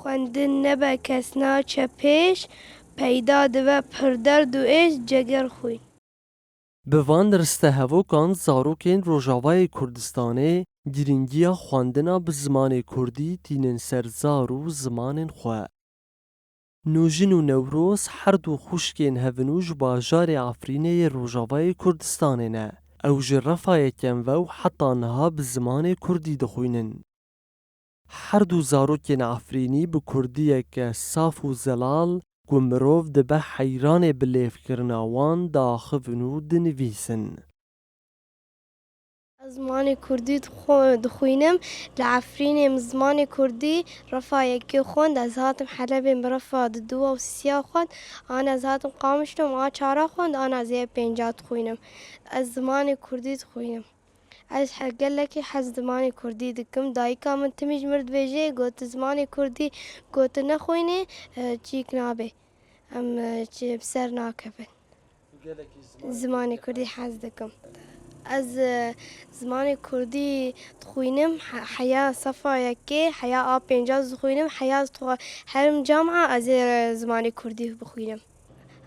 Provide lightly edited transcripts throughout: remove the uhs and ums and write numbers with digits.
خواندن نبا کس ناچه پیش، پیدا دو پردرد و ایش جگر خوی. Bi van rstehevokan zarokên Rojavayê Kurdistanê girîngiya xwandina bi zimanê Kurdî tînin ser zar û zimanên xwe. Nûjin û Newroz her du xwişkên hevnû ji bajarê Efrînê yê Rojavayê Kurdistanê ne. Ew ji refayekên ve û heta niha bi zimanê Kurdî dixwînin. Her du zarokên Efrînî bi Kurdiyeke saf û zelal ku mirov dibe heyranê bi lêvkirina wan diaxivin û dinivîsin. زمان کردی دخوینم لعفرینم زمان کردی رفاه که خوند از هاتم حلبیم برفاه دو و سیاه خوند آن از هاتم قامشتم آن چهارا خوند آن از یه پنجات خوینم از زمان کردی دخوینم از قال لك حز زمان كردي دكم دايكا من تميج مرد بيجي قلت زمان كردي قلت نخويني تشيك نابي ام بسر ناكفن زمان كردي حز دكم از زمان کردی خوینم حیا صفا یکی حیا آب پنجاز خوینم حیا هرم جامعه از زمان کردی بخوینم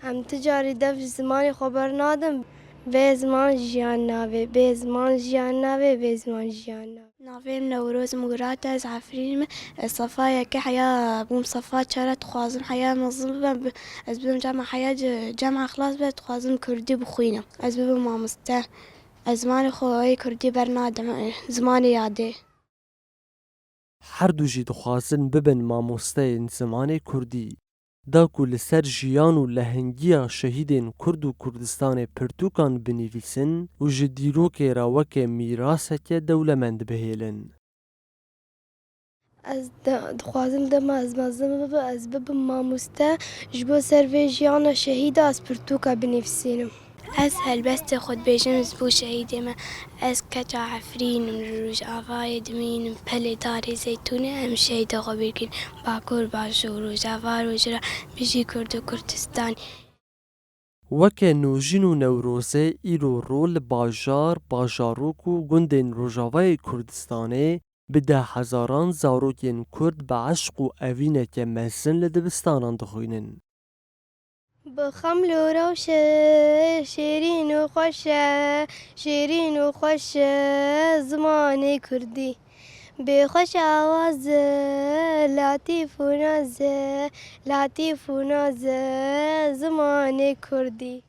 هم تجاری دف زمان خبر نادم به زمان جیان ناوی به زمان جیان ناوی به زمان جیان ناوی ناویم نوروز مقرات از عفرین صفا یکی حیا بوم صفا چرت خوازم حیا مظلوم از بوم جامعه حیا جامعه خلاص بهت خوازم کردی بخوینم از بوم مامسته زمان خوی کردی برنادم زمان یاده Her du jî dixwazin bibin mamosteyên zimanê Kurdî. Da ku li ser jiyan û lehengiya şehîdên Kurd û Kurdistanê pirtûkan binivîsin û ji dîrokê re weke mîraseke dewlemend bihêlin. Ez dixwazim dema ez mezin bibe ez bibim mamoste ji bo ser vê jiyana şehîda ez pirtûka binivîsînim. Ez helbestê xwedibêjim ji bo şehîdê me ez keça Efrînim li Rojavayê dimînim pelê darê zeytûnê em şehîda xwe bîrkin Bakur Bajor Rojava Rojira bijî Kurd û Kurdistanê. Weke Nûjin û Newrozê îro ro li bajar, bajarok û gundên Rojavayê Kurdistanê bi dehezaran zarokên Kurd bi eşq û evîneke mezin li dibistanan dixwînin. بخم روشه شیرین و خوشه شیرین و خوشه زمان کردی به خوش آوازه لطیف و نازه لطیف و نازه زمان کردی